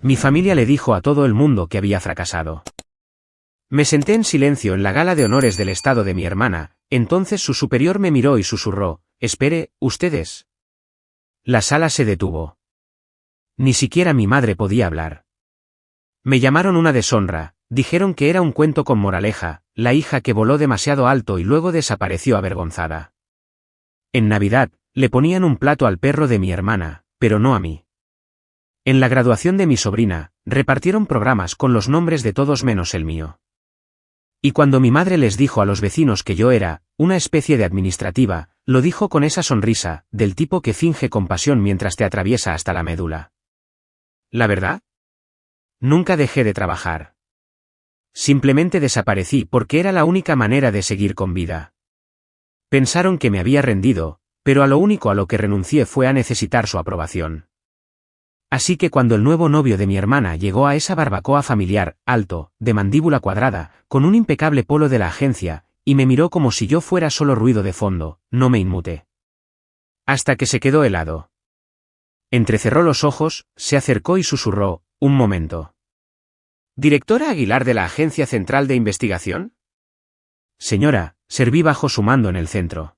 Mi familia le dijo a todo el mundo que había fracasado. Me senté en silencio en la gala de honores del estado de mi hermana, entonces su superior me miró y susurró, «Espere, ustedes». La sala se detuvo. Ni siquiera mi madre podía hablar. Me llamaron una deshonra, dijeron que era un cuento con moraleja, la hija que voló demasiado alto y luego desapareció avergonzada. En Navidad, le ponían un plato al perro de mi hermana, pero no a mí. En la graduación de mi sobrina, repartieron programas con los nombres de todos menos el mío. Y cuando mi madre les dijo a los vecinos que yo era una especie de administrativa, lo dijo con esa sonrisa, del tipo que finge compasión mientras te atraviesa hasta la médula. ¿La verdad? Nunca dejé de trabajar. Simplemente desaparecí porque era la única manera de seguir con vida. Pensaron que me había rendido, pero a lo único a lo que renuncié fue a necesitar su aprobación. Así que cuando el nuevo novio de mi hermana llegó a esa barbacoa familiar, alto, de mandíbula cuadrada, con un impecable polo de la agencia, y me miró como si yo fuera solo ruido de fondo, no me inmuté. Hasta que se quedó helado. Entrecerró los ojos, se acercó y susurró, «Un momento. ¿Directora Aguilar de la Agencia Central de Investigación?» Señora, serví bajo su mando en el centro.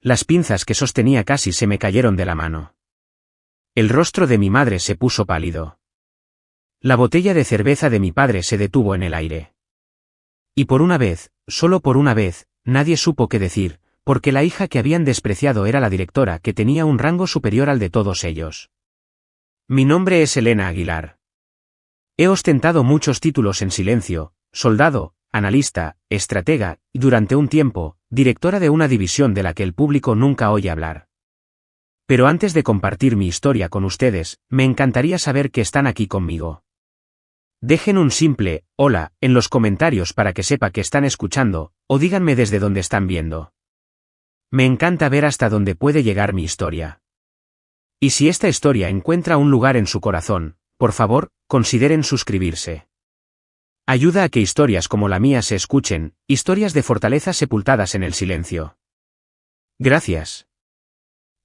Las pinzas que sostenía casi se me cayeron de la mano. El rostro de mi madre se puso pálido. La botella de cerveza de mi padre se detuvo en el aire. Y por una vez, solo por una vez, nadie supo qué decir, porque la hija que habían despreciado era la directora que tenía un rango superior al de todos ellos. Mi nombre es Elena Aguilar. He ostentado muchos títulos en silencio, soldado, analista, estratega, y durante un tiempo, directora de una división de la que el público nunca oye hablar. Pero antes de compartir mi historia con ustedes, me encantaría saber que están aquí conmigo. Dejen un simple «hola» en los comentarios para que sepa que están escuchando, o díganme desde dónde están viendo. Me encanta ver hasta dónde puede llegar mi historia. Y si esta historia encuentra un lugar en su corazón, por favor, consideren suscribirse. Ayuda a que historias como la mía se escuchen, historias de fortaleza sepultadas en el silencio. Gracias.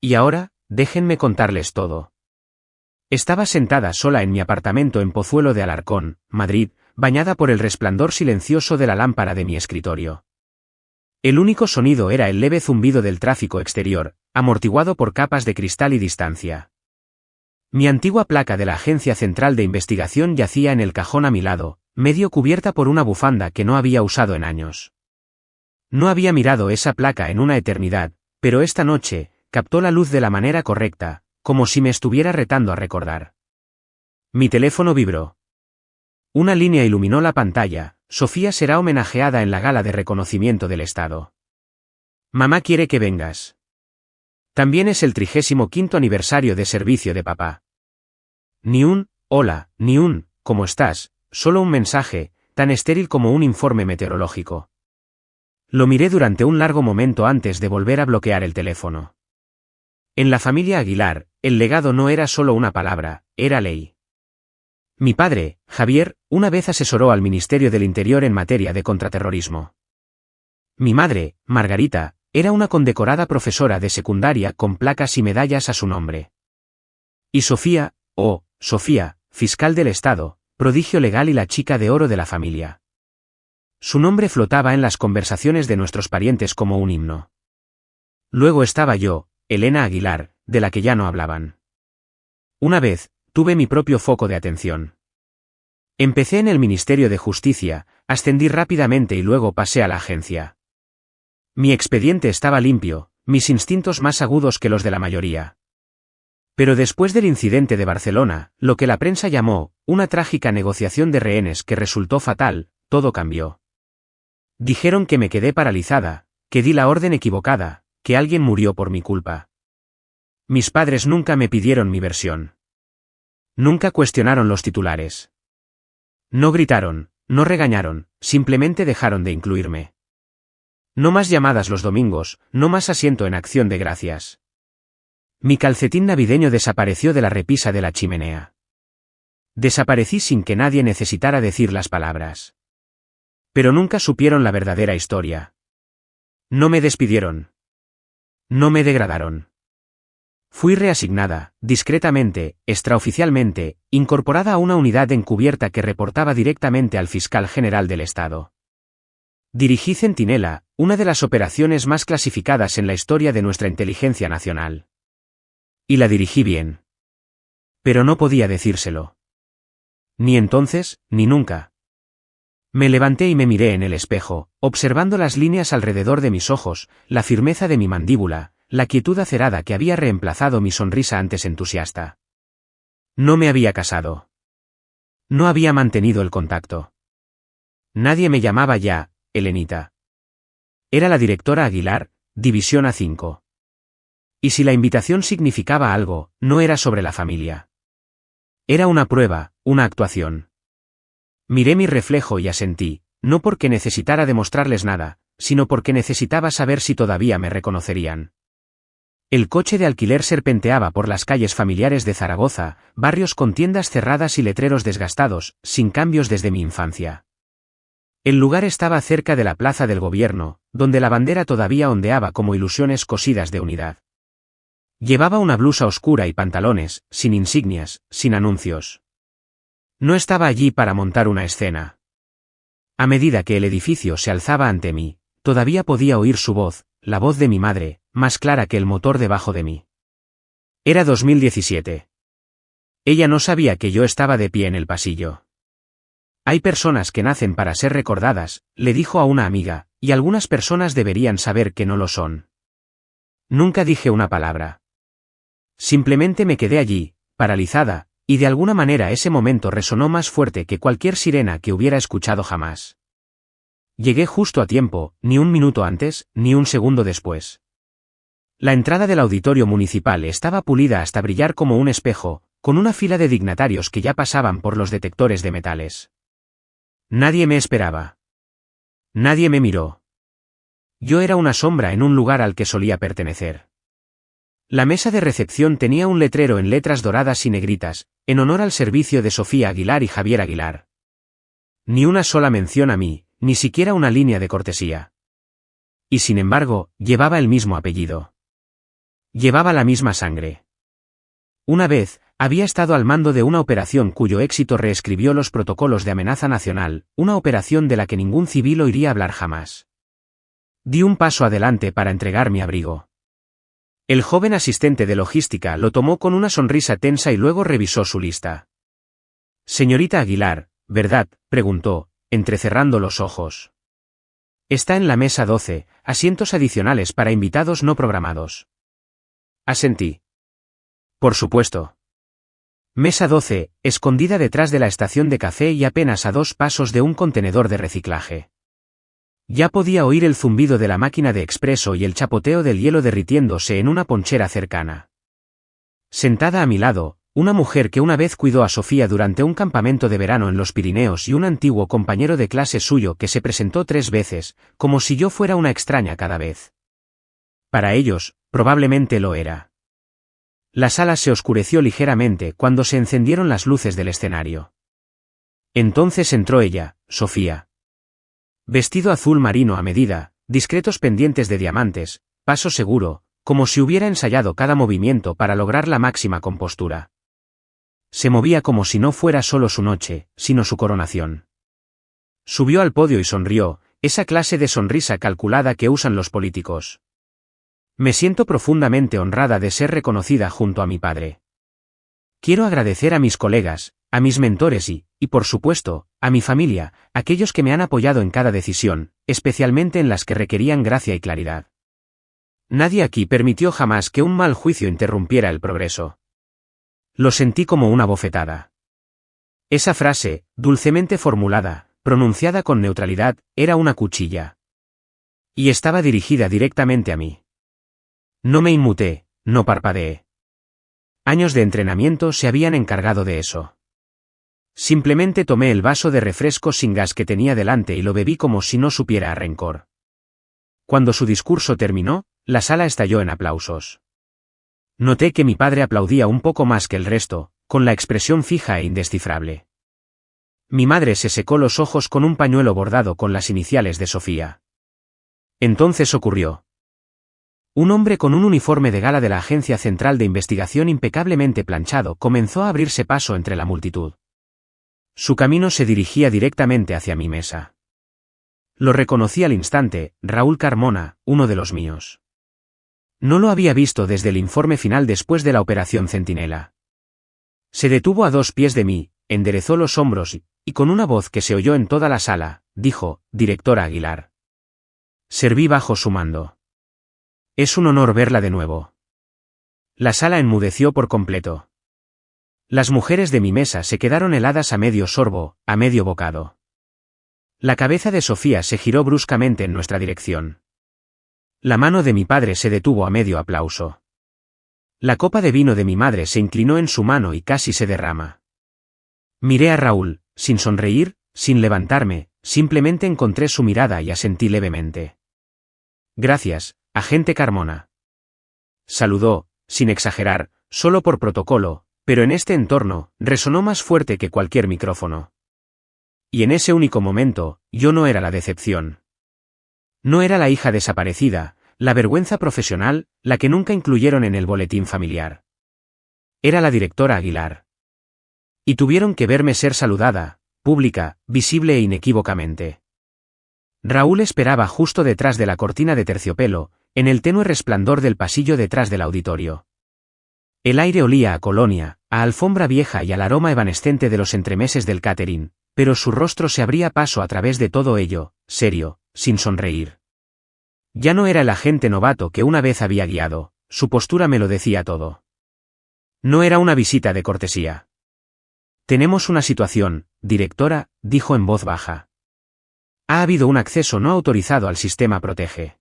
Y ahora, déjenme contarles todo. Estaba sentada sola en mi apartamento en Pozuelo de Alarcón, Madrid, bañada por el resplandor silencioso de la lámpara de mi escritorio. El único sonido era el leve zumbido del tráfico exterior, amortiguado por capas de cristal y distancia. Mi antigua placa de la Agencia Central de Investigación yacía en el cajón a mi lado, medio cubierta por una bufanda que no había usado en años. No había mirado esa placa en una eternidad, pero esta noche, captó la luz de la manera correcta, como si me estuviera retando a recordar. Mi teléfono vibró. Una línea iluminó la pantalla, Sofía será homenajeada en la gala de reconocimiento del Estado. Mamá quiere que vengas. También es el 35º aniversario de servicio de papá. Ni un, hola, ni un, ¿cómo estás?, solo un mensaje, tan estéril como un informe meteorológico. Lo miré durante un largo momento antes de volver a bloquear el teléfono. En la familia Aguilar, el legado no era solo una palabra, era ley. Mi padre, Javier, una vez asesoró al Ministerio del Interior en materia de contraterrorismo. Mi madre, Margarita, era una condecorada profesora de secundaria con placas y medallas a su nombre. Y Sofía, Sofía, fiscal del Estado, prodigio legal y la chica de oro de la familia. Su nombre flotaba en las conversaciones de nuestros parientes como un himno. Luego estaba yo, Elena Aguilar, de la que ya no hablaban. Una vez, tuve mi propio foco de atención. Empecé en el Ministerio de Justicia, ascendí rápidamente y luego pasé a la agencia. Mi expediente estaba limpio, mis instintos más agudos que los de la mayoría. Pero después del incidente de Barcelona, lo que la prensa llamó una trágica negociación de rehenes que resultó fatal, todo cambió. Dijeron que me quedé paralizada, que di la orden equivocada, que alguien murió por mi culpa. Mis padres nunca me pidieron mi versión. Nunca cuestionaron los titulares. No gritaron, no regañaron, simplemente dejaron de incluirme. No más llamadas los domingos, no más asiento en Acción de Gracias. Mi calcetín navideño desapareció de la repisa de la chimenea. Desaparecí sin que nadie necesitara decir las palabras. Pero nunca supieron la verdadera historia. No me despidieron. No me degradaron. Fui reasignada, discretamente, extraoficialmente, incorporada a una unidad encubierta que reportaba directamente al fiscal general del Estado. Dirigí Centinela, una de las operaciones más clasificadas en la historia de nuestra inteligencia nacional. Y la dirigí bien. Pero no podía decírselo. Ni entonces, ni nunca. Me levanté y me miré en el espejo, observando las líneas alrededor de mis ojos, la firmeza de mi mandíbula, la quietud acerada que había reemplazado mi sonrisa antes entusiasta. No me había casado. No había mantenido el contacto. Nadie me llamaba ya, Elenita. Era la directora Aguilar, División A5. Y si la invitación significaba algo, no era sobre la familia. Era una prueba, una actuación. Miré mi reflejo y asentí, no porque necesitara demostrarles nada, sino porque necesitaba saber si todavía me reconocerían. El coche de alquiler serpenteaba por las calles familiares de Zaragoza, barrios con tiendas cerradas y letreros desgastados, sin cambios desde mi infancia. El lugar estaba cerca de la plaza del gobierno, donde la bandera todavía ondeaba como ilusiones cosidas de unidad. Llevaba una blusa oscura y pantalones, sin insignias, sin anuncios. No estaba allí para montar una escena. A medida que el edificio se alzaba ante mí, todavía podía oír su voz, la voz de mi madre, más clara que el motor debajo de mí. Era 2017. Ella no sabía que yo estaba de pie en el pasillo. Hay personas que nacen para ser recordadas, le dijo a una amiga, y algunas personas deberían saber que no lo son. Nunca dije una palabra. Simplemente me quedé allí, paralizada, y de alguna manera ese momento resonó más fuerte que cualquier sirena que hubiera escuchado jamás. Llegué justo a tiempo, ni un minuto antes, ni un segundo después. La entrada del auditorio municipal estaba pulida hasta brillar como un espejo, con una fila de dignatarios que ya pasaban por los detectores de metales. Nadie me esperaba. Nadie me miró. Yo era una sombra en un lugar al que solía pertenecer. La mesa de recepción tenía un letrero en letras doradas y negritas, en honor al servicio de Sofía Aguilar y Javier Aguilar. Ni una sola mención a mí, ni siquiera una línea de cortesía. Y sin embargo, llevaba el mismo apellido. Llevaba la misma sangre. Una vez, había estado al mando de una operación cuyo éxito reescribió los protocolos de amenaza nacional, una operación de la que ningún civil oiría hablar jamás. Di un paso adelante para entregar mi abrigo. El joven asistente de logística lo tomó con una sonrisa tensa y luego revisó su lista. Señorita Aguilar, ¿verdad?, preguntó, entrecerrando los ojos. Está en la mesa 12, asientos adicionales para invitados no programados. Asentí. Por supuesto. Mesa 12, escondida detrás de la estación de café y apenas a 2 pasos de un contenedor de reciclaje. Ya podía oír el zumbido de la máquina de expreso y el chapoteo del hielo derritiéndose en una ponchera cercana. Sentada a mi lado, una mujer que una vez cuidó a Sofía durante un campamento de verano en los Pirineos y un antiguo compañero de clase suyo que se presentó 3 veces, como si yo fuera una extraña cada vez. Para ellos, probablemente lo era. La sala se oscureció ligeramente cuando se encendieron las luces del escenario. Entonces entró ella, Sofía. Vestido azul marino a medida, discretos pendientes de diamantes, paso seguro, como si hubiera ensayado cada movimiento para lograr la máxima compostura. Se movía como si no fuera solo su noche, sino su coronación. Subió al podio y sonrió, esa clase de sonrisa calculada que usan los políticos. Me siento profundamente honrada de ser reconocida junto a mi padre. Quiero agradecer a mis colegas, a mis mentores y, por supuesto, a mi familia, aquellos que me han apoyado en cada decisión, especialmente en las que requerían gracia y claridad. Nadie aquí permitió jamás que un mal juicio interrumpiera el progreso. Lo sentí como una bofetada. Esa frase, dulcemente formulada, pronunciada con neutralidad, era una cuchilla. Y estaba dirigida directamente a mí. No me inmuté, no parpadeé. Años de entrenamiento se habían encargado de eso. Simplemente tomé el vaso de refresco sin gas que tenía delante y lo bebí como si no supiera a rencor. Cuando su discurso terminó, la sala estalló en aplausos. Noté que mi padre aplaudía un poco más que el resto, con la expresión fija e indescifrable. Mi madre se secó los ojos con un pañuelo bordado con las iniciales de Sofía. Entonces ocurrió. Un hombre con un uniforme de gala de la Agencia Central de Investigación impecablemente planchado comenzó a abrirse paso entre la multitud. Su camino se dirigía directamente hacia mi mesa. Lo reconocí al instante, Raúl Carmona, uno de los míos. No lo había visto desde el informe final después de la Operación Centinela. Se detuvo a 2 pies de mí, enderezó los hombros y con una voz que se oyó en toda la sala, dijo: «Directora Aguilar». Serví bajo su mando. Es un honor verla de nuevo. La sala enmudeció por completo. Las mujeres de mi mesa se quedaron heladas a medio sorbo, a medio bocado. La cabeza de Sofía se giró bruscamente en nuestra dirección. La mano de mi padre se detuvo a medio aplauso. La copa de vino de mi madre se inclinó en su mano y casi se derrama. Miré a Raúl, sin sonreír, sin levantarme, simplemente encontré su mirada y asentí levemente. «Gracias, agente Carmona». Saludó, sin exagerar, solo por protocolo, pero en este entorno, resonó más fuerte que cualquier micrófono. Y en ese único momento, yo no era la decepción. No era la hija desaparecida, la vergüenza profesional, la que nunca incluyeron en el boletín familiar. Era la directora Aguilar. Y tuvieron que verme ser saludada, pública, visible e inequívocamente. Raúl esperaba justo detrás de la cortina de terciopelo, en el tenue resplandor del pasillo detrás del auditorio. El aire olía a colonia, a alfombra vieja y al aroma evanescente de los entremeses del catering, pero su rostro se abría paso a través de todo ello, serio, sin sonreír. Ya no era el agente novato que una vez había guiado, su postura me lo decía todo. No era una visita de cortesía. «Tenemos una situación, directora», dijo en voz baja. «Ha habido un acceso no autorizado al sistema Protege.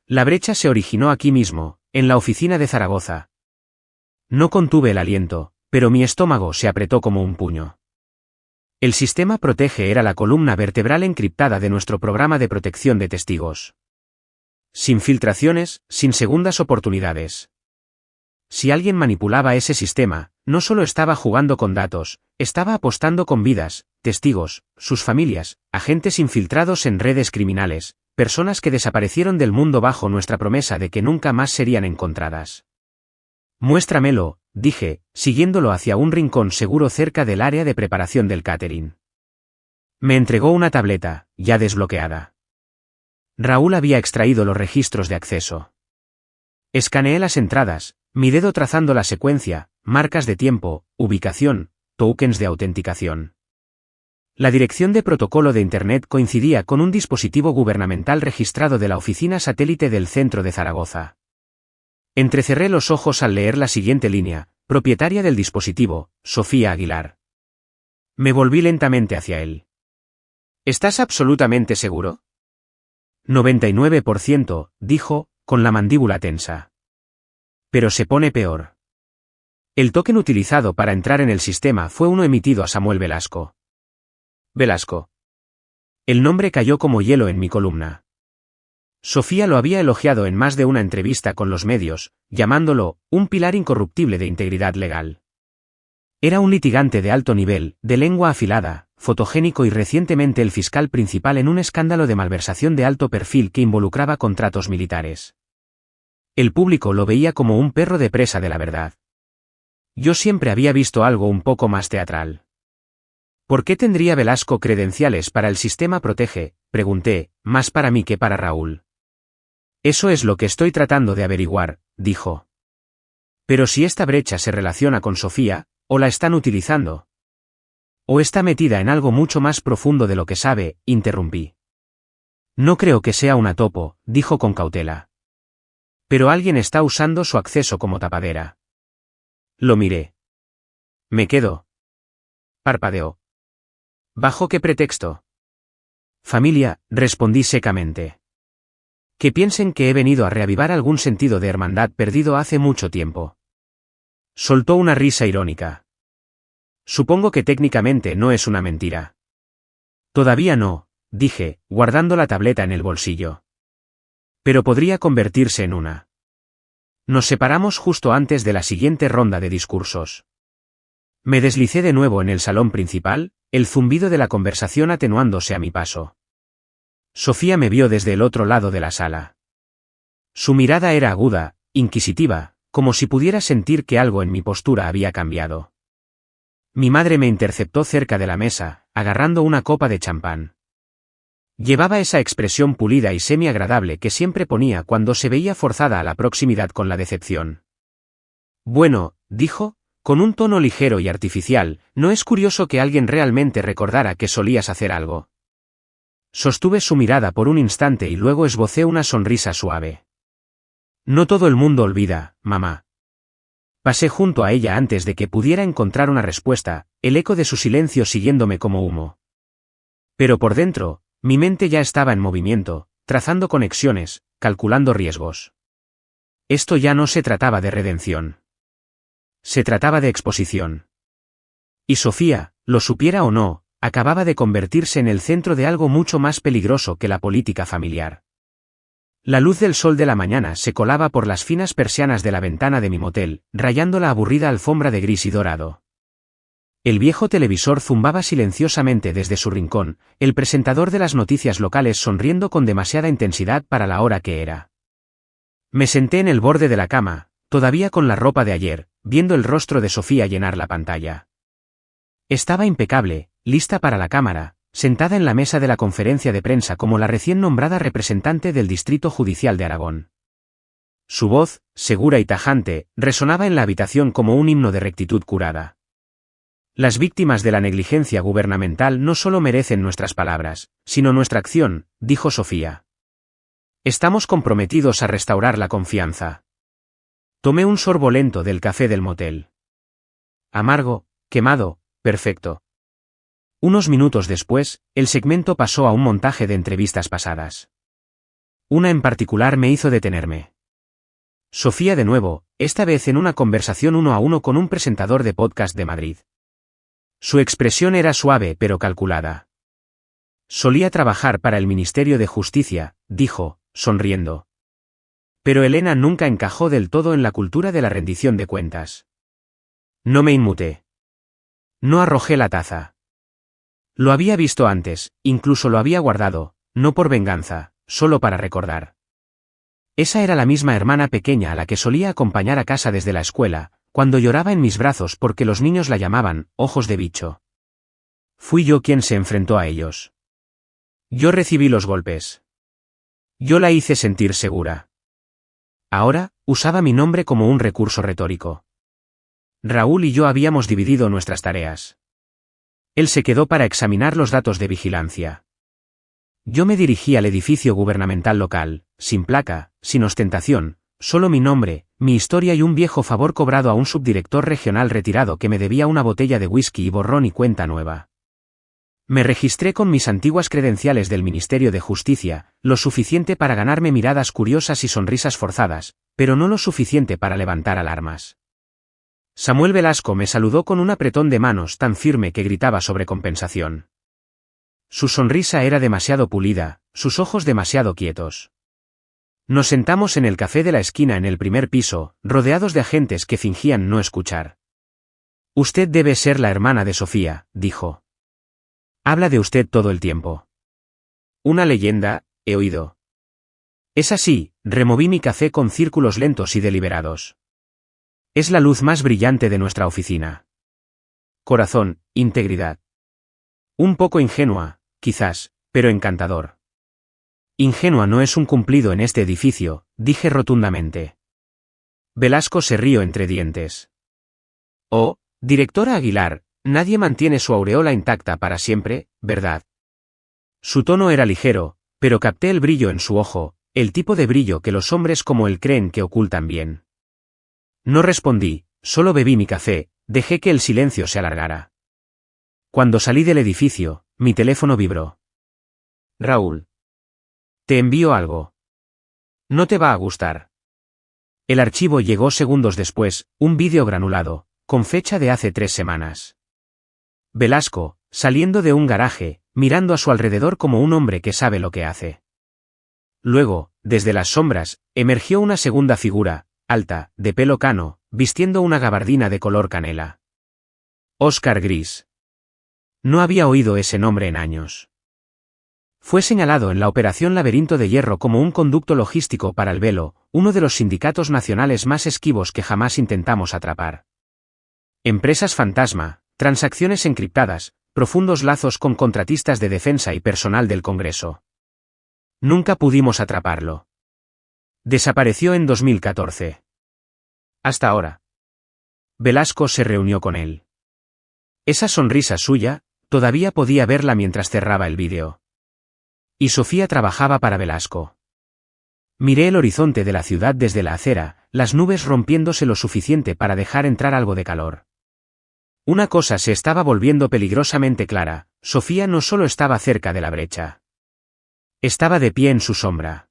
La brecha se originó aquí mismo, en la oficina de Zaragoza». No contuve el aliento, pero mi estómago se apretó como un puño. El sistema Protege era la columna vertebral encriptada de nuestro programa de protección de testigos. Sin filtraciones, sin segundas oportunidades. Si alguien manipulaba ese sistema, no solo estaba jugando con datos, estaba apostando con vidas, testigos, sus familias, agentes infiltrados en redes criminales, personas que desaparecieron del mundo bajo nuestra promesa de que nunca más serían encontradas. «Muéstramelo», dije, siguiéndolo hacia un rincón seguro cerca del área de preparación del catering. Me entregó una tableta, ya desbloqueada. Raúl había extraído los registros de acceso. Escaneé las entradas, mi dedo trazando la secuencia, marcas de tiempo, ubicación, tokens de autenticación. La dirección de protocolo de Internet coincidía con un dispositivo gubernamental registrado de la oficina satélite del centro de Zaragoza. Entrecerré los ojos al leer la siguiente línea: propietaria del dispositivo, Sofía Aguilar. Me volví lentamente hacia él. «¿Estás absolutamente seguro?» 99%, dijo, con la mandíbula tensa. Pero se pone peor. El token utilizado para entrar en el sistema fue uno emitido a Samuel Velasco. Velasco. El nombre cayó como hielo en mi columna. Sofía lo había elogiado en más de una entrevista con los medios, llamándolo un pilar incorruptible de integridad legal. Era un litigante de alto nivel, de lengua afilada, fotogénico y recientemente el fiscal principal en un escándalo de malversación de alto perfil que involucraba contratos militares. El público lo veía como un perro de presa de la verdad. Yo siempre había visto algo un poco más teatral. «¿Por qué tendría Velasco credenciales para el sistema Protege?», pregunté, más para mí que para Raúl. «Eso es lo que estoy tratando de averiguar», dijo. «Pero si esta brecha se relaciona con Sofía, o la están utilizando. O está metida en algo mucho más profundo de lo que sabe», interrumpí. «No creo que sea una topo», dijo con cautela. «Pero alguien está usando su acceso como tapadera». Lo miré. «Me quedo». Parpadeó. «¿Bajo qué pretexto?» «Familia», respondí secamente. «Que piensen que he venido a reavivar algún sentido de hermandad perdido hace mucho tiempo». Soltó una risa irónica. «Supongo que técnicamente no es una mentira». «Todavía no», dije, guardando la tableta en el bolsillo. «Pero podría convertirse en una». Nos separamos justo antes de la siguiente ronda de discursos. Me deslicé de nuevo en el salón principal, el zumbido de la conversación atenuándose a mi paso. Sofía me vio desde el otro lado de la sala. Su mirada era aguda, inquisitiva, como si pudiera sentir que algo en mi postura había cambiado. Mi madre me interceptó cerca de la mesa, agarrando una copa de champán. Llevaba esa expresión pulida y semi-agradable que siempre ponía cuando se veía forzada a la proximidad con la decepción. Bueno, dijo, con un tono ligero y artificial, no es curioso que alguien realmente recordara que solías hacer algo. Sostuve su mirada por un instante y luego esbocé una sonrisa suave. No todo el mundo olvida, mamá. Pasé junto a ella antes de que pudiera encontrar una respuesta, el eco de su silencio siguiéndome como humo. Pero por dentro, mi mente ya estaba en movimiento, trazando conexiones, calculando riesgos. Esto ya no se trataba de redención. Se trataba de exposición. Y Sofía, lo supiera o no, acababa de convertirse en el centro de algo mucho más peligroso que la política familiar. La luz del sol de la mañana se colaba por las finas persianas de la ventana de mi motel, rayando la aburrida alfombra de gris y dorado. El viejo televisor zumbaba silenciosamente desde su rincón, el presentador de las noticias locales sonriendo con demasiada intensidad para la hora que era. Me senté en el borde de la cama, todavía con la ropa de ayer, viendo el rostro de Sofía llenar la pantalla. Estaba impecable, lista para la cámara, sentada en la mesa de la conferencia de prensa como la recién nombrada representante del Distrito Judicial de Aragón. Su voz, segura y tajante, resonaba en la habitación como un himno de rectitud curada. Las víctimas de la negligencia gubernamental no solo merecen nuestras palabras, sino nuestra acción, dijo Sofía. Estamos comprometidos a restaurar la confianza. Tomé un sorbo lento del café del motel. Amargo, quemado, perfecto. Unos minutos después, el segmento pasó a un montaje de entrevistas pasadas. Una en particular me hizo detenerme. Sofía de nuevo, esta vez en una conversación uno a uno con un presentador de podcast de Madrid. Su expresión era suave pero calculada. Solía trabajar para el Ministerio de Justicia, dijo, sonriendo. Pero Elena nunca encajó del todo en la cultura de la rendición de cuentas. No me inmuté. No arrojé la taza. Lo había visto antes, incluso lo había guardado, no por venganza, solo para recordar. Esa era la misma hermana pequeña a la que solía acompañar a casa desde la escuela, cuando lloraba en mis brazos porque los niños la llamaban ojos de bicho. Fui yo quien se enfrentó a ellos. Yo recibí los golpes. Yo la hice sentir segura. Ahora, usaba mi nombre como un recurso retórico. Raúl y yo habíamos dividido nuestras tareas. Él se quedó para examinar los datos de vigilancia. Yo me dirigí al edificio gubernamental local, sin placa, sin ostentación, solo mi nombre, mi historia y un viejo favor cobrado a un subdirector regional retirado que me debía una botella de whisky y borrón y cuenta nueva. Me registré con mis antiguas credenciales del Ministerio de Justicia, lo suficiente para ganarme miradas curiosas y sonrisas forzadas, pero no lo suficiente para levantar alarmas. Samuel Velasco me saludó con un apretón de manos tan firme que gritaba sobre compensación. Su sonrisa era demasiado pulida, sus ojos demasiado quietos. Nos sentamos en el café de la esquina en el primer piso, rodeados de agentes que fingían no escuchar. Usted debe ser la hermana de Sofía, dijo. Habla de usted todo el tiempo. Una leyenda, he oído. Es así, removí mi café con círculos lentos y deliberados. Es la luz más brillante de nuestra oficina. Corazón, integridad. Un poco ingenua, quizás, pero encantador. Ingenua no es un cumplido en este edificio, dije rotundamente. Velasco se rió entre dientes. Oh, directora Aguilar, nadie mantiene su aureola intacta para siempre, ¿verdad? Su tono era ligero, pero capté el brillo en su ojo, el tipo de brillo que los hombres como él creen que ocultan bien. No respondí, solo bebí mi café, dejé que el silencio se alargara. Cuando salí del edificio, mi teléfono vibró. Raúl. Te envío algo. No te va a gustar. El archivo llegó segundos después, un vídeo granulado, con fecha de hace 3 semanas. Velasco, saliendo de un garaje, mirando a su alrededor como un hombre que sabe lo que hace. Luego, desde las sombras, emergió una segunda figura, alta, de pelo cano, vistiendo una gabardina de color canela. Óscar Gris. No había oído ese nombre en años. Fue señalado en la Operación Laberinto de Hierro como un conducto logístico para el Velo, uno de los sindicatos nacionales más esquivos que jamás intentamos atrapar. Empresas fantasma, transacciones encriptadas, profundos lazos con contratistas de defensa y personal del Congreso. Nunca pudimos atraparlo. Desapareció en 2014. Hasta ahora. Velasco se reunió con él. Esa sonrisa suya, todavía podía verla mientras cerraba el vídeo. Y Sofía trabajaba para Velasco. Miré el horizonte de la ciudad desde la acera, las nubes rompiéndose lo suficiente para dejar entrar algo de calor. Una cosa se estaba volviendo peligrosamente clara: Sofía no solo estaba cerca de la brecha. Estaba de pie en su sombra.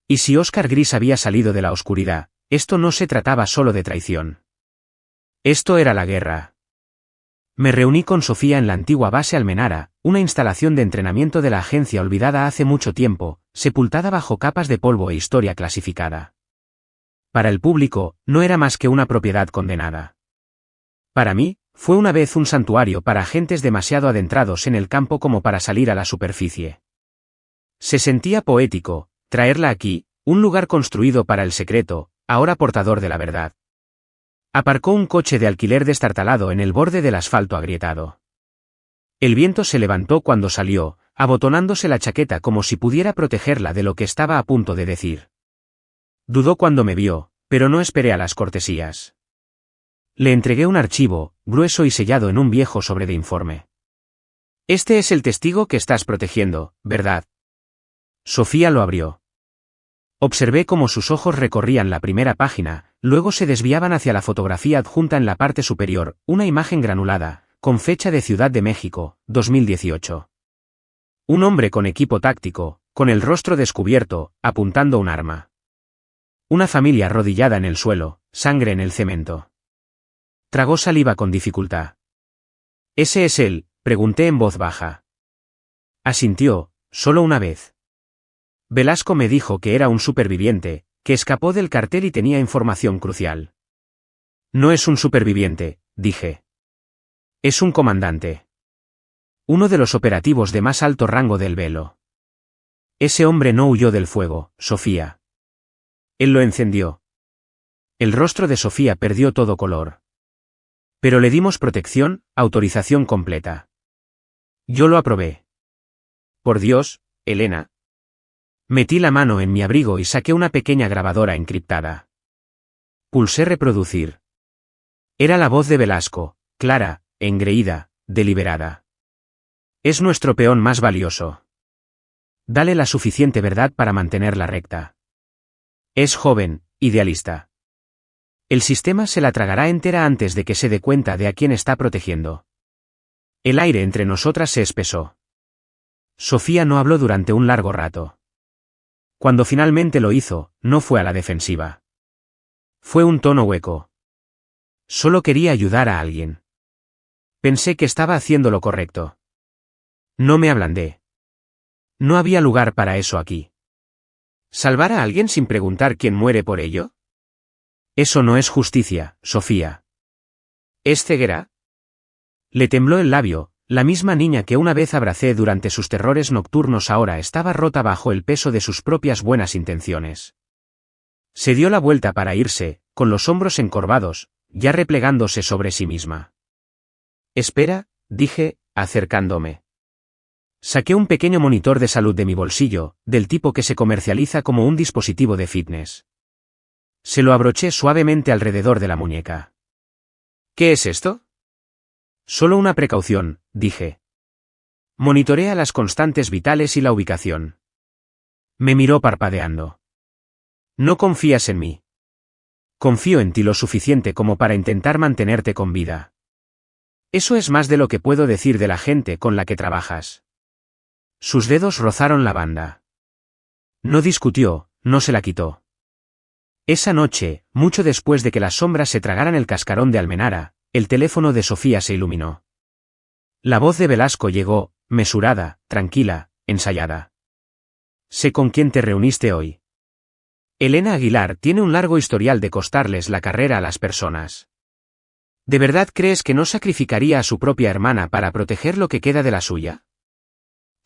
Y si Oscar Gris había salido de la oscuridad, esto no se trataba solo de traición. Esto era la guerra. Me reuní con Sofía en la antigua base Almenara, una instalación de entrenamiento de la agencia olvidada hace mucho tiempo, sepultada bajo capas de polvo e historia clasificada. Para el público, no era más que una propiedad condenada. Para mí, fue una vez un santuario para agentes demasiado adentrados en el campo como para salir a la superficie. Se sentía poético, traerla aquí, un lugar construido para el secreto, ahora portador de la verdad. Aparcó un coche de alquiler destartalado en el borde del asfalto agrietado. El viento se levantó cuando salió, abotonándose la chaqueta como si pudiera protegerla de lo que estaba a punto de decir. Dudó cuando me vio, pero no esperé a las cortesías. Le entregué un archivo, grueso y sellado en un viejo sobre de informe. Este es el testigo que estás protegiendo, ¿verdad? Sofía lo abrió. Observé cómo sus ojos recorrían la primera página, luego se desviaban hacia la fotografía adjunta en la parte superior, una imagen granulada, con fecha de Ciudad de México, 2018. Un hombre con equipo táctico, con el rostro descubierto, apuntando un arma. Una familia arrodillada en el suelo, sangre en el cemento. Tragó saliva con dificultad. ¿Ese es él?, pregunté en voz baja. Asintió, solo una vez. Velasco me dijo que era un superviviente, que escapó del cartel y tenía información crucial. No es un superviviente, dije. Es un comandante. Uno de los operativos de más alto rango del Velo. Ese hombre no huyó del fuego, Sofía. Él lo encendió. El rostro de Sofía perdió todo color. Pero le dimos protección, autorización completa. Yo lo aprobé. Por Dios, Elena. Metí la mano en mi abrigo y saqué una pequeña grabadora encriptada. Pulsé reproducir. Era la voz de Velasco, clara, engreída, deliberada. Es nuestro peón más valioso. Dale la suficiente verdad para mantenerla recta. Es joven, idealista. El sistema se la tragará entera antes de que se dé cuenta de a quién está protegiendo. El aire entre nosotras se espesó. Sofía no habló durante un largo rato. Cuando finalmente lo hizo, no fue a la defensiva. Fue un tono hueco. Solo quería ayudar a alguien. Pensé que estaba haciendo lo correcto. No me ablandé. No había lugar para eso aquí. ¿Salvar a alguien sin preguntar quién muere por ello? Eso no es justicia, Sofía. ¿Es ceguera? Le tembló el labio. La misma niña que una vez abracé durante sus terrores nocturnos ahora estaba rota bajo el peso de sus propias buenas intenciones. Se dio la vuelta para irse, con los hombros encorvados, ya replegándose sobre sí misma. Espera, dije, acercándome. Saqué un pequeño monitor de salud de mi bolsillo, del tipo que se comercializa como un dispositivo de fitness. Se lo abroché suavemente alrededor de la muñeca. ¿Qué es esto? Solo una precaución, dije. Monitorea las constantes vitales y la ubicación. Me miró parpadeando. No confías en mí. Confío en ti lo suficiente como para intentar mantenerte con vida. Eso es más de lo que puedo decir de la gente con la que trabajas. Sus dedos rozaron la banda. No discutió, no se la quitó. Esa noche, mucho después de que las sombras se tragaran el cascarón de Almenara, el teléfono de Sofía se iluminó. La voz de Velasco llegó, mesurada, tranquila, ensayada. Sé con quién te reuniste hoy. Elena Aguilar tiene un largo historial de costarles la carrera a las personas. ¿De verdad crees que no sacrificaría a su propia hermana para proteger lo que queda de la suya?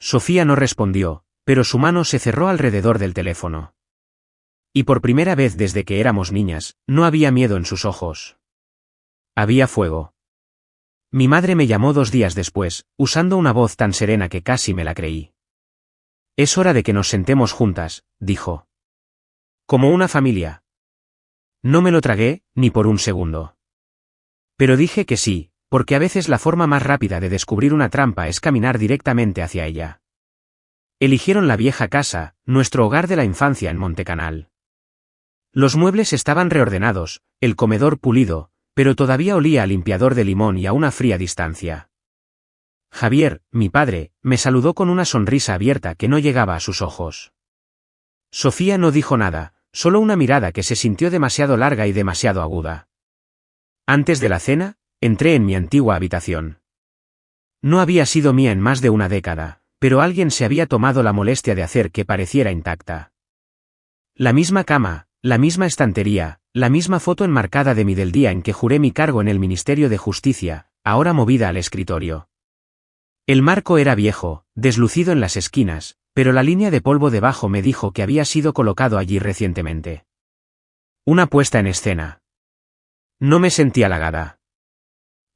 Sofía no respondió, pero su mano se cerró alrededor del teléfono. Y por primera vez desde que éramos niñas, no había miedo en sus ojos. Había fuego. Mi madre me llamó 2 días después, usando una voz tan serena que casi me la creí. Es hora de que nos sentemos juntas, dijo. Como una familia. No me lo tragué, ni por un segundo. Pero dije que sí, porque a veces la forma más rápida de descubrir una trampa es caminar directamente hacia ella. Eligieron la vieja casa, nuestro hogar de la infancia en Montecanal. Los muebles estaban reordenados, el comedor pulido, pero todavía olía a limpiador de limón y a una fría distancia. Javier, mi padre, me saludó con una sonrisa abierta que no llegaba a sus ojos. Sofía no dijo nada, solo una mirada que se sintió demasiado larga y demasiado aguda. Antes de la cena, entré en mi antigua habitación. No había sido mía en más de una década, pero alguien se había tomado la molestia de hacer que pareciera intacta. La misma cama, la misma estantería, la misma foto enmarcada de mí del día en que juré mi cargo en el Ministerio de Justicia, ahora movida al escritorio. El marco era viejo, deslucido en las esquinas, pero la línea de polvo debajo me dijo que había sido colocado allí recientemente. Una puesta en escena. No me sentí halagada.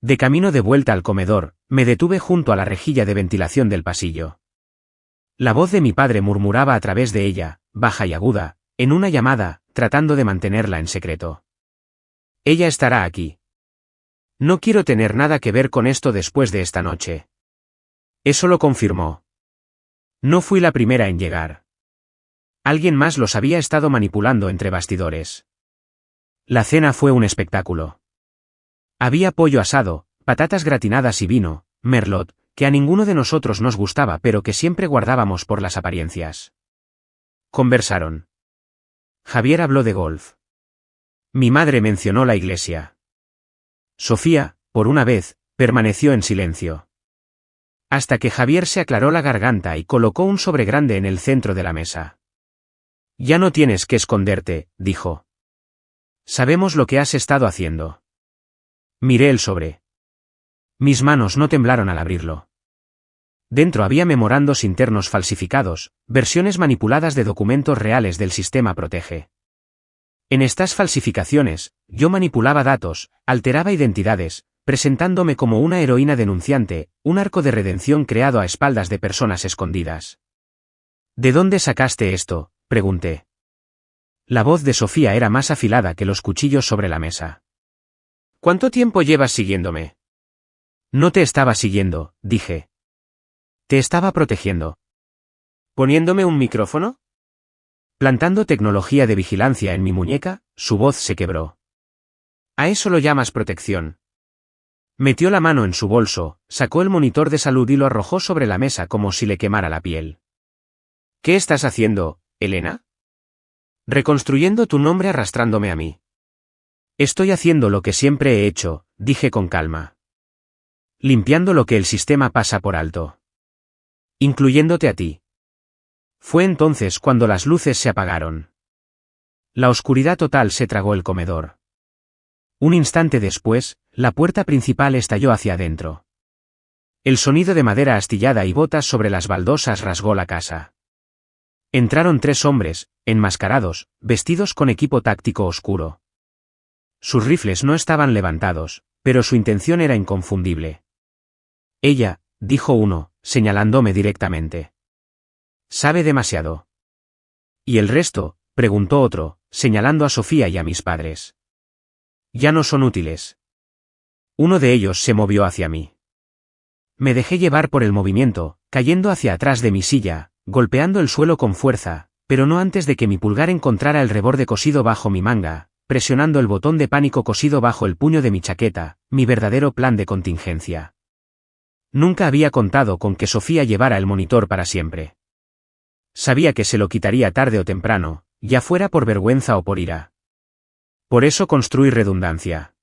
De camino de vuelta al comedor, me detuve junto a la rejilla de ventilación del pasillo. La voz de mi padre murmuraba a través de ella, baja y aguda, en una llamada, tratando de mantenerla en secreto. Ella estará aquí. No quiero tener nada que ver con esto después de esta noche. Eso lo confirmó. No fui la primera en llegar. Alguien más los había estado manipulando entre bastidores. La cena fue un espectáculo. Había pollo asado, patatas gratinadas y vino, merlot, que a ninguno de nosotros nos gustaba pero que siempre guardábamos por las apariencias. Conversaron. Javier habló de golf. Mi madre mencionó la iglesia. Sofía, por una vez, permaneció en silencio. Hasta que Javier se aclaró la garganta y colocó un sobre grande en el centro de la mesa. Ya no tienes que esconderte, dijo. Sabemos lo que has estado haciendo. Miré el sobre. Mis manos no temblaron al abrirlo. Dentro había memorandos internos falsificados, versiones manipuladas de documentos reales del sistema Protege. En estas falsificaciones, yo manipulaba datos, alteraba identidades, presentándome como una heroína denunciante, un arco de redención creado a espaldas de personas escondidas. ¿De dónde sacaste esto?, pregunté. La voz de Sofía era más afilada que los cuchillos sobre la mesa. ¿Cuánto tiempo llevas siguiéndome? No te estaba siguiendo, dije. Te estaba protegiendo. ¿Poniéndome un micrófono? Plantando tecnología de vigilancia en mi muñeca, su voz se quebró. ¿A eso lo llamas protección? Metió la mano en su bolso, sacó el monitor de salud y lo arrojó sobre la mesa como si le quemara la piel. ¿Qué estás haciendo, Elena? Reconstruyendo tu nombre arrastrándome a mí. Estoy haciendo lo que siempre he hecho, dije con calma. Limpiando lo que el sistema pasa por alto. Incluyéndote a ti. Fue entonces cuando las luces se apagaron. La oscuridad total se tragó el comedor. Un instante después, la puerta principal estalló hacia adentro. El sonido de madera astillada y botas sobre las baldosas rasgó la casa. Entraron 3 hombres, enmascarados, vestidos con equipo táctico oscuro. Sus rifles no estaban levantados, pero su intención era inconfundible. Ella, dijo uno, señalándome directamente. Sabe demasiado. ¿Y el resto?, preguntó otro, señalando a Sofía y a mis padres. Ya no son útiles. Uno de ellos se movió hacia mí. Me dejé llevar por el movimiento, cayendo hacia atrás de mi silla, golpeando el suelo con fuerza, pero no antes de que mi pulgar encontrara el reborde cosido bajo mi manga, presionando el botón de pánico cosido bajo el puño de mi chaqueta, mi verdadero plan de contingencia. Nunca había contado con que Sofía llevara el monitor para siempre. Sabía que se lo quitaría tarde o temprano, ya fuera por vergüenza o por ira. Por eso construí redundancia.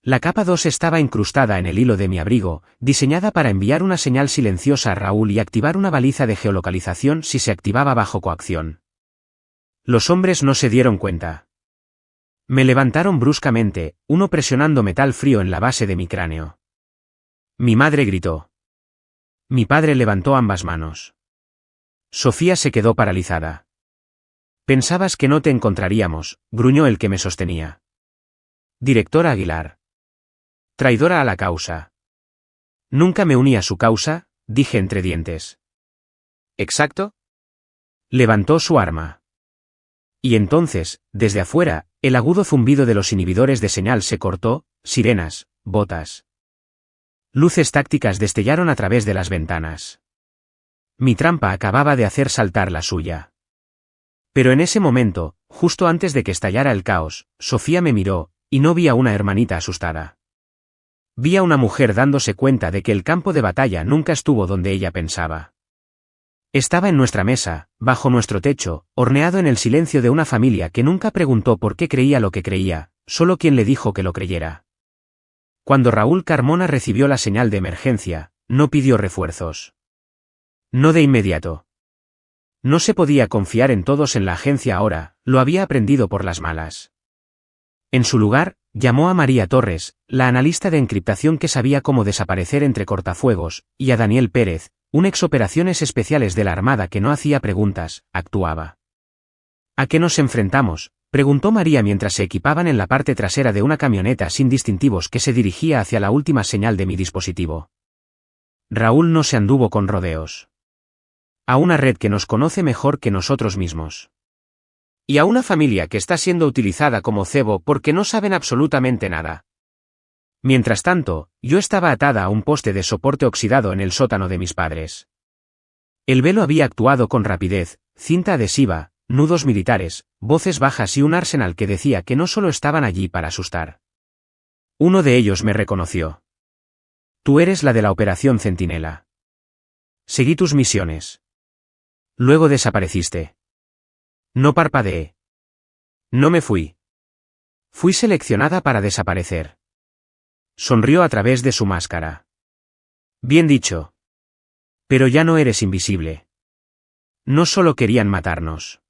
La capa 2 estaba incrustada en el hilo de mi abrigo, diseñada para enviar una señal silenciosa a Raúl y activar una baliza de geolocalización si se activaba bajo coacción. Los hombres no se dieron cuenta. Me levantaron bruscamente, uno presionando metal frío en la base de mi cráneo. Mi madre gritó. Mi padre levantó ambas manos. Sofía se quedó paralizada. Pensabas que no te encontraríamos, gruñó el que me sostenía. Directora Aguilar. Traidora a la causa. Nunca me uní a su causa, dije entre dientes. ¿Exacto? Levantó su arma. Y entonces, desde afuera, el agudo zumbido de los inhibidores de señal se cortó, sirenas, botas. Luces tácticas destellaron a través de las ventanas. Mi trampa acababa de hacer saltar la suya. Pero en ese momento, justo antes de que estallara el caos, Sofía me miró, y no vi a una hermanita asustada. Vi a una mujer dándose cuenta de que el campo de batalla nunca estuvo donde ella pensaba. Estaba en nuestra mesa, bajo nuestro techo, horneado en el silencio de una familia que nunca preguntó por qué creía lo que creía, solo quien le dijo que lo creyera. Cuando Raúl Carmona recibió la señal de emergencia, no pidió refuerzos. No de inmediato. No se podía confiar en todos en la agencia ahora, lo había aprendido por las malas. En su lugar, llamó a María Torres, la analista de encriptación que sabía cómo desaparecer entre cortafuegos, y a Daniel Pérez, un ex operaciones especiales de la Armada que no hacía preguntas, actuaba. ¿A qué nos enfrentamos?, preguntó María mientras se equipaban en la parte trasera de una camioneta sin distintivos que se dirigía hacia la última señal de mi dispositivo. Raúl no se anduvo con rodeos. A una red que nos conoce mejor que nosotros mismos. Y a una familia que está siendo utilizada como cebo porque no saben absolutamente nada. Mientras tanto, yo estaba atada a un poste de soporte oxidado en el sótano de mis padres. El velo había actuado con rapidez, cinta adhesiva, nudos militares, voces bajas y un arsenal que decía que no solo estaban allí para asustar. Uno de ellos me reconoció. Tú eres la de la Operación Centinela. Seguí tus misiones. Luego desapareciste. No parpadeé. No me fui. Fui seleccionada para desaparecer. Sonrió a través de su máscara. Bien dicho. Pero ya no eres invisible. No solo querían matarnos.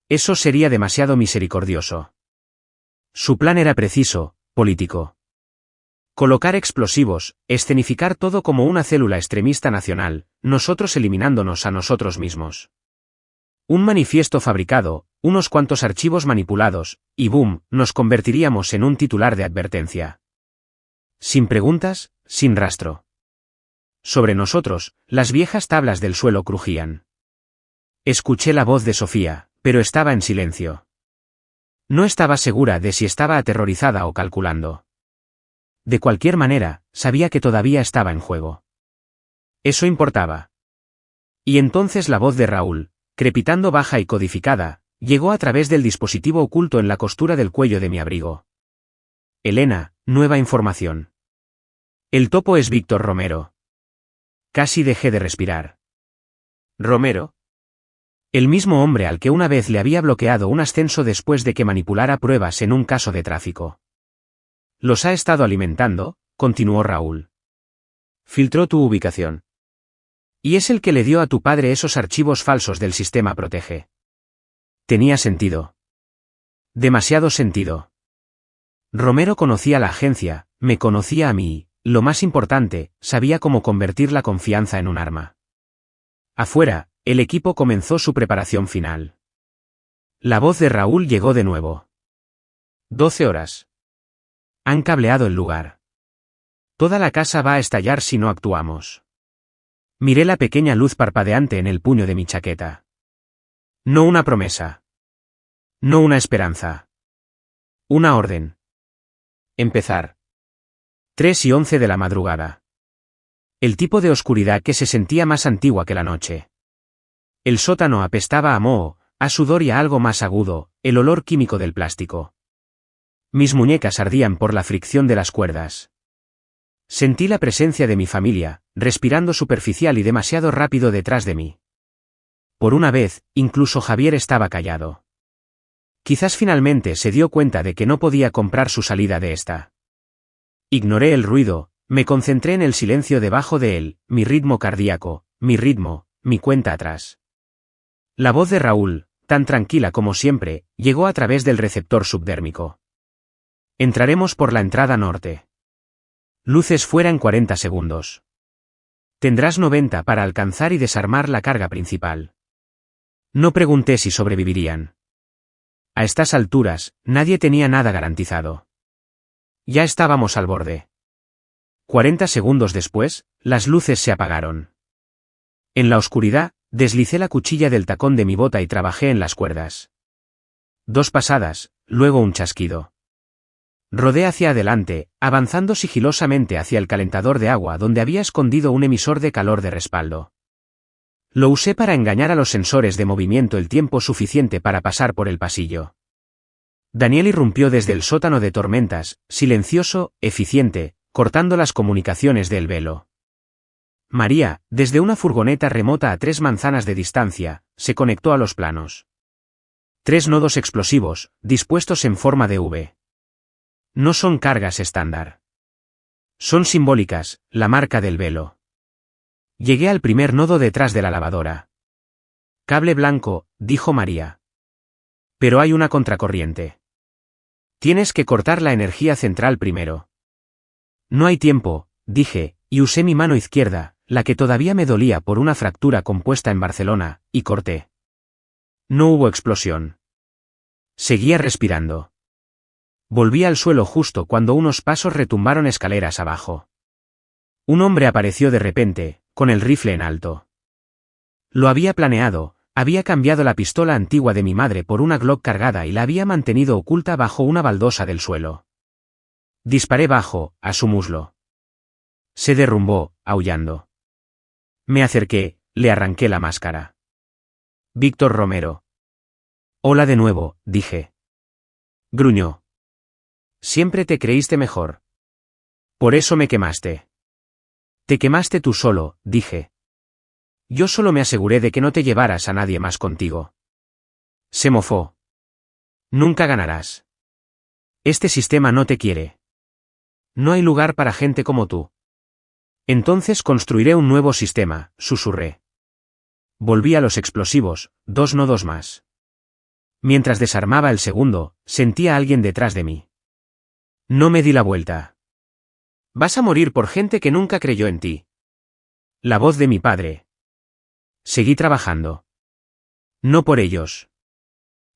Eso sería demasiado misericordioso. Su plan era preciso, político. Colocar explosivos, escenificar todo como una célula extremista nacional, nosotros eliminándonos a nosotros mismos. Un manifiesto fabricado, unos cuantos archivos manipulados, y boom, nos convertiríamos en un titular de advertencia. Sin preguntas, sin rastro. Sobre nosotros, las viejas tablas del suelo crujían. Escuché la voz de Sofía, pero estaba en silencio. No estaba segura de si estaba aterrorizada o calculando. De cualquier manera, sabía que todavía estaba en juego. Eso importaba. Y entonces la voz de Raúl, crepitando baja y codificada, llegó a través del dispositivo oculto en la costura del cuello de mi abrigo. Elena, nueva información. El topo es Víctor Romero. Casi dejé de respirar. ¿Romero? El mismo hombre al que una vez le había bloqueado un ascenso después de que manipulara pruebas en un caso de tráfico. Los ha estado alimentando, continuó Raúl. Filtró tu ubicación. Y es el que le dio a tu padre esos archivos falsos del sistema Protege. Tenía sentido. Demasiado sentido. Romero conocía la agencia, me conocía a mí, y, lo más importante, sabía cómo convertir la confianza en un arma. Afuera, el equipo comenzó su preparación final. La voz de Raúl llegó de nuevo. 12 horas. Han cableado el lugar. Toda la casa va a estallar si no actuamos. Miré la pequeña luz parpadeante en el puño de mi chaqueta. No una promesa. No una esperanza. Una orden. Empezar. 3:11 de la madrugada. El tipo de oscuridad que se sentía más antigua que la noche. El sótano apestaba a moho, a sudor y a algo más agudo, el olor químico del plástico. Mis muñecas ardían por la fricción de las cuerdas. Sentí la presencia de mi familia, respirando superficial y demasiado rápido detrás de mí. Por una vez, incluso Javier estaba callado. Quizás finalmente se dio cuenta de que no podía comprar su salida de esta. Ignoré el ruido, me concentré en el silencio debajo de él, mi ritmo cardíaco, mi ritmo, mi cuenta atrás. La voz de Raúl, tan tranquila como siempre, llegó a través del receptor subdérmico. Entraremos por la entrada norte. Luces fuera en 40 segundos. Tendrás 90 para alcanzar y desarmar la carga principal. No pregunté si sobrevivirían. A estas alturas, nadie tenía nada garantizado. Ya estábamos al borde. 40 segundos después, las luces se apagaron. En la oscuridad, deslicé la cuchilla del tacón de mi bota y trabajé en las cuerdas. 2 pasadas, luego un chasquido. Rodé hacia adelante, avanzando sigilosamente hacia el calentador de agua donde había escondido un emisor de calor de respaldo. Lo usé para engañar a los sensores de movimiento el tiempo suficiente para pasar por el pasillo. Daniel irrumpió desde el sótano de tormentas, silencioso, eficiente, cortando las comunicaciones del velo. María, desde una furgoneta remota a 3 manzanas de distancia, se conectó a los planos. 3 nodos explosivos, dispuestos en forma de V. No son cargas estándar. Son simbólicas, la marca del velo. Llegué al primer nodo detrás de la lavadora. Cable blanco, dijo María. Pero hay una contracorriente. Tienes que cortar la energía central primero. No hay tiempo, dije, y usé mi mano izquierda, la que todavía me dolía por una fractura compuesta en Barcelona, y corté. No hubo explosión. Seguía respirando. Volví al suelo justo cuando unos pasos retumbaron escaleras abajo. Un hombre apareció de repente, con el rifle en alto. Lo había planeado, había cambiado la pistola antigua de mi madre por una Glock cargada y la había mantenido oculta bajo una baldosa del suelo. Disparé bajo, a su muslo. Se derrumbó, aullando. Me acerqué, le arranqué la máscara. Víctor Romero. Hola de nuevo, dije. Gruñó. Siempre te creíste mejor. Por eso me quemaste. Te quemaste tú solo, dije. Yo solo me aseguré de que no te llevaras a nadie más contigo. Se mofó. Nunca ganarás. Este sistema no te quiere. No hay lugar para gente como tú. Entonces construiré un nuevo sistema, susurré. Volví a los explosivos, 2 nodos más. Mientras desarmaba el segundo, sentía a alguien detrás de mí. No me di la vuelta. Vas a morir por gente que nunca creyó en ti. La voz de mi padre. Seguí trabajando. No por ellos.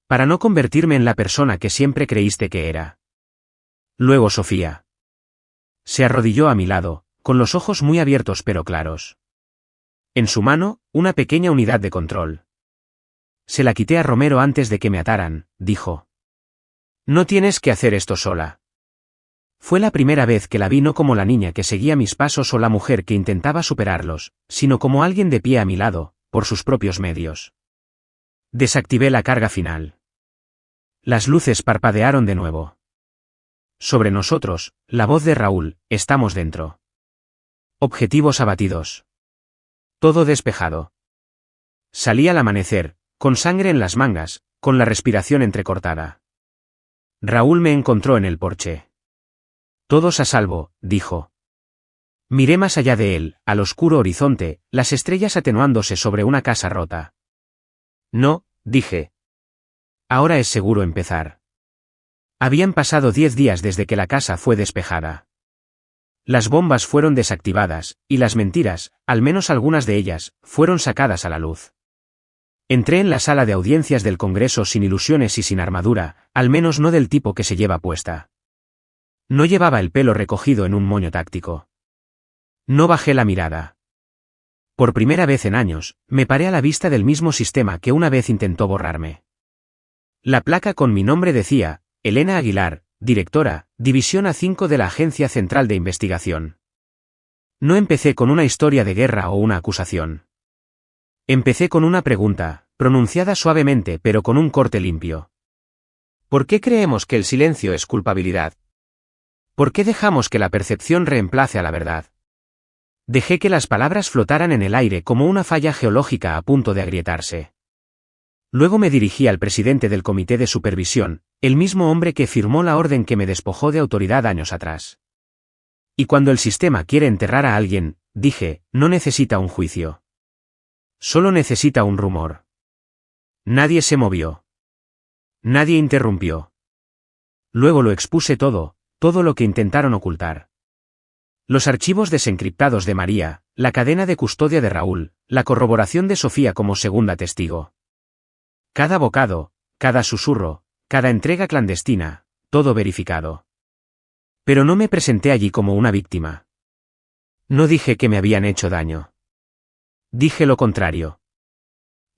Para no convertirme en la persona que siempre creíste que era. Luego Sofía. Se arrodilló a mi lado, con los ojos muy abiertos pero claros. En su mano, una pequeña unidad de control. Se la quité a Romero antes de que me ataran, dijo. No tienes que hacer esto sola. Fue la primera vez que la vi no como la niña que seguía mis pasos o la mujer que intentaba superarlos, sino como alguien de pie a mi lado, por sus propios medios. Desactivé la carga final. Las luces parpadearon de nuevo. Sobre nosotros, la voz de Raúl, estamos dentro. Objetivos abatidos. Todo despejado. Salí al amanecer, con sangre en las mangas, con la respiración entrecortada. Raúl me encontró en el porche. Todos a salvo, dijo. Miré más allá de él, al oscuro horizonte, las estrellas atenuándose sobre una casa rota. No, dije. Ahora es seguro empezar. Habían pasado 10 días desde que la casa fue despejada. Las bombas fueron desactivadas, y las mentiras, al menos algunas de ellas, fueron sacadas a la luz. Entré en la sala de audiencias del Congreso sin ilusiones y sin armadura, al menos no del tipo que se lleva puesta. No llevaba el pelo recogido en un moño táctico. No bajé la mirada. Por primera vez en años, me paré a la vista del mismo sistema que una vez intentó borrarme. La placa con mi nombre decía, Elena Aguilar, directora, División A5 de la Agencia Central de Investigación. No empecé con una historia de guerra o una acusación. Empecé con una pregunta, pronunciada suavemente pero con un corte limpio. ¿Por qué creemos que el silencio es culpabilidad? ¿Por qué dejamos que la percepción reemplace a la verdad? Dejé que las palabras flotaran en el aire como una falla geológica a punto de agrietarse. Luego me dirigí al presidente del comité de supervisión, el mismo hombre que firmó la orden que me despojó de autoridad años atrás. Y cuando el sistema quiere enterrar a alguien, dije, no necesita un juicio. Solo necesita un rumor. Nadie se movió. Nadie interrumpió. Luego lo expuse todo lo que intentaron ocultar. Los archivos desencriptados de María, la cadena de custodia de Raúl, la corroboración de Sofía como segunda testigo. Cada bocado, cada susurro, cada entrega clandestina, todo verificado. Pero no me presenté allí como una víctima. No dije que me habían hecho daño. Dije lo contrario.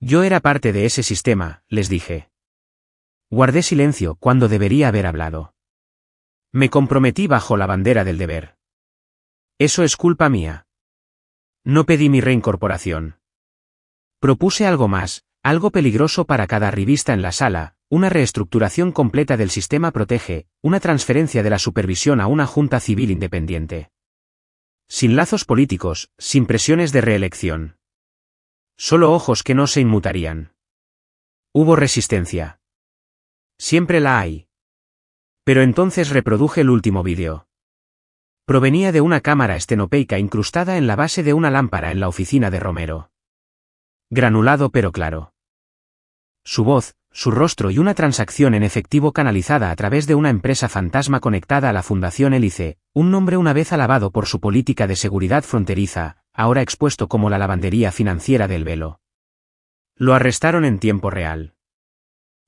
Yo era parte de ese sistema, les dije. Guardé silencio cuando debería haber hablado. Me comprometí bajo la bandera del deber. Eso es culpa mía. No pedí mi reincorporación. Propuse algo más, algo peligroso para cada arribista en la sala, una reestructuración completa del sistema Protege, una transferencia de la supervisión a una junta civil independiente. Sin lazos políticos, sin presiones de reelección. Solo ojos que no se inmutarían. Hubo resistencia. Siempre la hay. Pero entonces reproduje el último vídeo. Provenía de una cámara estenopeica incrustada en la base de una lámpara en la oficina de Romero. Granulado pero claro. Su voz, su rostro y una transacción en efectivo canalizada a través de una empresa fantasma conectada a la Fundación Hélice, un nombre una vez alabado por su política de seguridad fronteriza, ahora expuesto como la lavandería financiera del Velo. Lo arrestaron en tiempo real.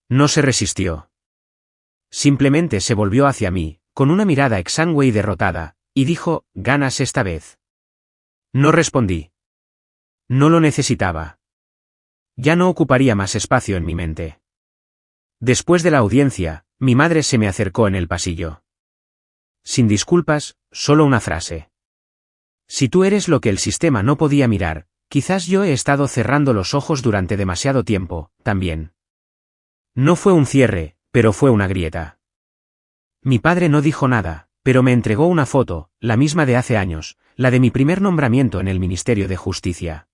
No se resistió. Simplemente se volvió hacia mí, con una mirada exangüe y derrotada, y dijo, «Ganas esta vez». No respondí. No lo necesitaba. Ya no ocuparía más espacio en mi mente. Después de la audiencia, mi madre se me acercó en el pasillo. Sin disculpas, solo una frase. Si tú eres lo que el sistema no podía mirar, quizás yo he estado cerrando los ojos durante demasiado tiempo, también. No fue un cierre, pero fue una grieta. Mi padre no dijo nada, pero me entregó una foto, la misma de hace años, la de mi primer nombramiento en el Ministerio de Justicia.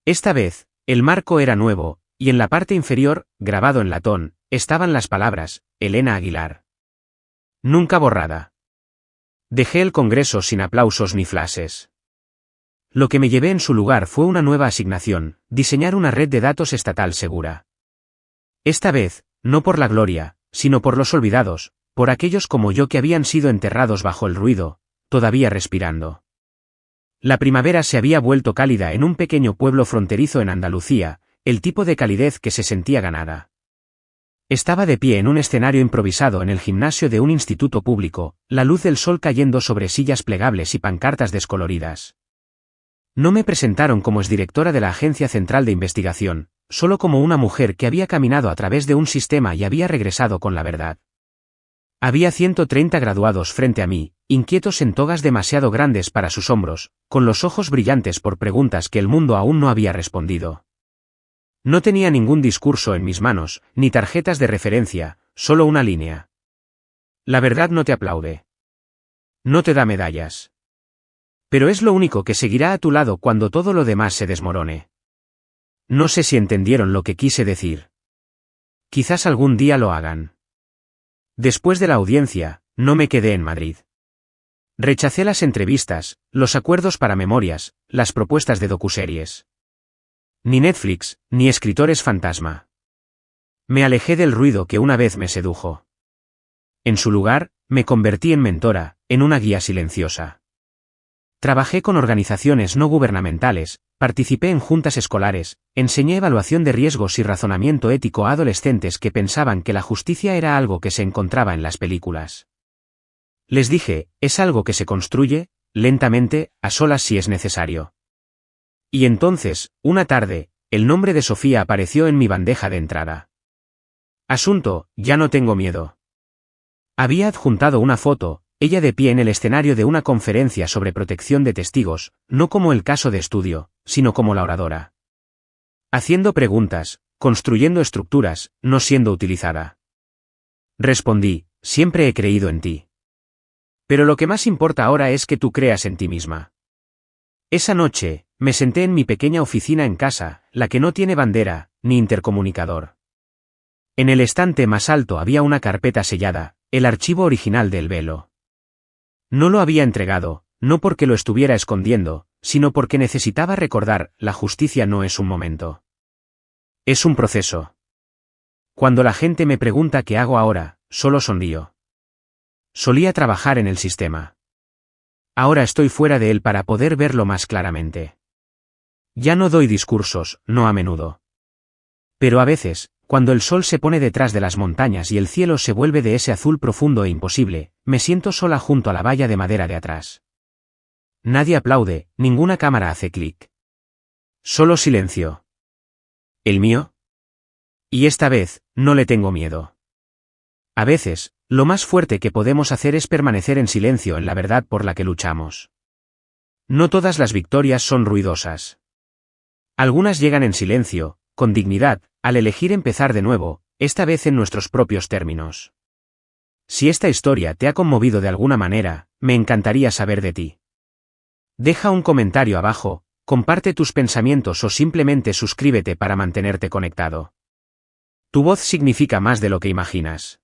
Esta vez, el marco era nuevo, y en la parte inferior, grabado en latón, estaban las palabras, Elena Aguilar. Nunca borrada. Dejé el Congreso sin aplausos ni flashes. Lo que me llevé en su lugar fue una nueva asignación, diseñar una red de datos estatal segura. Esta vez, no por la gloria, sino por los olvidados, por aquellos como yo que habían sido enterrados bajo el ruido, todavía respirando. La primavera se había vuelto cálida en un pequeño pueblo fronterizo en Andalucía, el tipo de calidez que se sentía ganada. Estaba de pie en un escenario improvisado en el gimnasio de un instituto público, la luz del sol cayendo sobre sillas plegables y pancartas descoloridas. No me presentaron como exdirectora de la Agencia Central de Investigación, solo como una mujer que había caminado a través de un sistema y había regresado con la verdad. Había 130 graduados frente a mí, inquietos en togas demasiado grandes para sus hombros, con los ojos brillantes por preguntas que el mundo aún no había respondido. No tenía ningún discurso en mis manos, ni tarjetas de referencia, solo una línea. La verdad no te aplaude. No te da medallas. Pero es lo único que seguirá a tu lado cuando todo lo demás se desmorone. No sé si entendieron lo que quise decir. Quizás algún día lo hagan. Después de la audiencia, no me quedé en Madrid. Rechacé las entrevistas, los acuerdos para memorias, las propuestas de docuseries. Ni Netflix, ni escritores fantasma. Me alejé del ruido que una vez me sedujo. En su lugar, me convertí en mentora, en una guía silenciosa. Trabajé con organizaciones no gubernamentales, participé en juntas escolares, enseñé evaluación de riesgos y razonamiento ético a adolescentes que pensaban que la justicia era algo que se encontraba en las películas. Les dije, es algo que se construye, lentamente, a solas si es necesario. Y entonces, una tarde, el nombre de Sofía apareció en mi bandeja de entrada. Asunto, ya no tengo miedo. Había adjuntado una foto, ella de pie en el escenario de una conferencia sobre protección de testigos, no como el caso de estudio, sino como la oradora. Haciendo preguntas, construyendo estructuras, no siendo utilizada. Respondí, siempre he creído en ti. Pero lo que más importa ahora es que tú creas en ti misma. Esa noche, me senté en mi pequeña oficina en casa, la que no tiene bandera, ni intercomunicador. En el estante más alto había una carpeta sellada, el archivo original del Velo. No lo había entregado, no porque lo estuviera escondiendo, sino porque necesitaba recordar, la justicia no es un momento. Es un proceso. Cuando la gente me pregunta qué hago ahora, solo sonrío. Solía trabajar en el sistema. Ahora estoy fuera de él para poder verlo más claramente. Ya no doy discursos, no a menudo. Pero a veces, cuando el sol se pone detrás de las montañas y el cielo se vuelve de ese azul profundo e imposible, me siento sola junto a la valla de madera de atrás. Nadie aplaude, ninguna cámara hace clic. Solo silencio. ¿El mío? Y esta vez, no le tengo miedo. A veces, lo más fuerte que podemos hacer es permanecer en silencio en la verdad por la que luchamos. No todas las victorias son ruidosas. Algunas llegan en silencio, con dignidad, al elegir empezar de nuevo, esta vez en nuestros propios términos. Si esta historia te ha conmovido de alguna manera, me encantaría saber de ti. Deja un comentario abajo, comparte tus pensamientos o simplemente suscríbete para mantenerte conectado. Tu voz significa más de lo que imaginas.